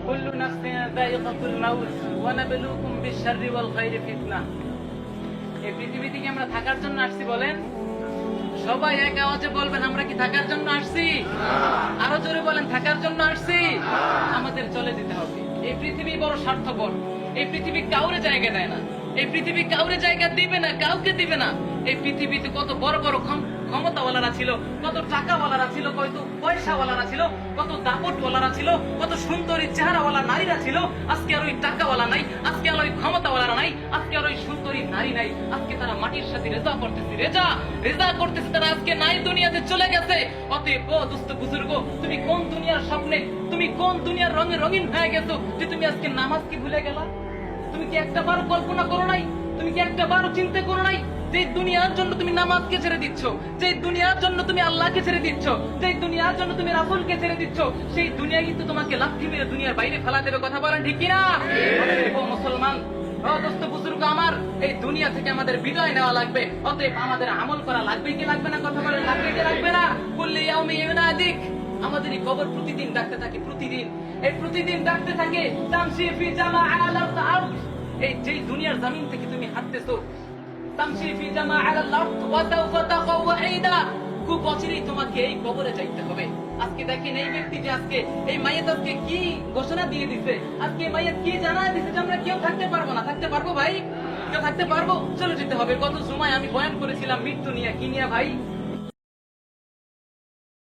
কুল্লু নাফসিন যায়িকাতুল মাউত ওয়া নাবলুকুম বিশ-শাররি ওয়াল খাইরি ফিতনা। এই পৃথিবী থেকে আমরা থাকার জন্য আসছি বলেন? সবাই এক আওয়াজে বলবেন, আমরা কি থাকার জন্য আসছি? আরো জোরে বলেন, থাকার জন্য আসছি। আমাদের চলে যেতে হবে। এই পৃথিবী বড় স্বার্থপর। এই পৃথিবী কাউরে জায়গা দেয় না। এই পৃথিবী কাউরে জায়গা দিবে না, কাউকে দিবে না। এই পৃথিবীতে কত বড় বড় ক্ষমতাওয়ালারা ছিল, কত টাকাওয়ালারা ছিল, কত পয়সাওয়ালারা ছিল, কত দাপটওয়ালারা ছিল, কত সুন্দরী চেহারাওয়ালা নারীরা ছিল। আজকে আর ওই টাকাওয়ালা নাই, আজকে আর ওই ক্ষমতাওয়ালারা নাই, আজকে আর ওই সুন্দরী নারী নাই। আজকে তারা মাটির সাথে রেজা করতেছে, রেজা করতেছে। তারা আজকে নাই, দুনিয়াতে চলে গেছে। অতএব ও দোস্ত বুজুর্গ, তুমি কোন দুনিয়ার স্বপ্নে, তুমি কোন দুনিয়ার রঙে রঙিন হয়ে গেছো যে তুমি আজকে নামাজ কি ভুলে গেলা? তুমি কি একটা বারো কল্পনা করো নাই? তুমি কি একটা বারো চিন্তা করো নাই যে দুনিয়ার জন্য তুমি নামাজকে ছেড়ে দিচ্ছ, যে দুনিয়ার জন্য তুমি আল্লাহকে ছেড়ে দিচ্ছ, যে দুনিয়ার জন্য তুমি রাসূলকে ছেড়ে দিচ্ছ, সেই দুনিয়া কিন্তু তোমাকে লাথি মেরে দুনিয়ার বাইরে ফেলা দেবে। কথা বলেন ঠিক কিনা? ও মুসলমান, ও দোস্ত বুজুর্গ আমার, এই দুনিয়া থেকে আমাদের বিদায় নেওয়া লাগবে। অতএব আমাদের আমল করা লাগবে কি লাগবে না? কথা বলেন, লাগবে কি লাগবে না? কুল্লি ইয়াউমি ইউনাদিক, আমাদের এই কবর প্রতিদিন ডাকতে থাকে, প্রতিদিন এই প্রতিদিন ডাকতে থাকে। তামশি ফি জামাআল আরদ, এই যে দুনিয়ার জমিন থেকে তুমি হাঁটতেছো, তামশি ফি জামাআল আরদ ওয়া সাওফা তাকাউ ওয়াইদা, খুব অচিরেই তোমাকে এই কবরে যাইতে হবে। আজকে দেখেন এই ব্যক্তি যে আজকে এই মাইয়াত আজকে কি ঘোষণা দিয়ে দিছে, আজকে মাইয়াত কি জানায় দিছে যে আমরা কেউ থাকতে পারবো না। থাকতে পারবো ভাই? কেউ থাকতে পারবো? চলে যেতে হবে। গত জুমায় আমি বয়ান করেছিলাম মৃত্যু নিয়ে। কি নিয়ে ভাই?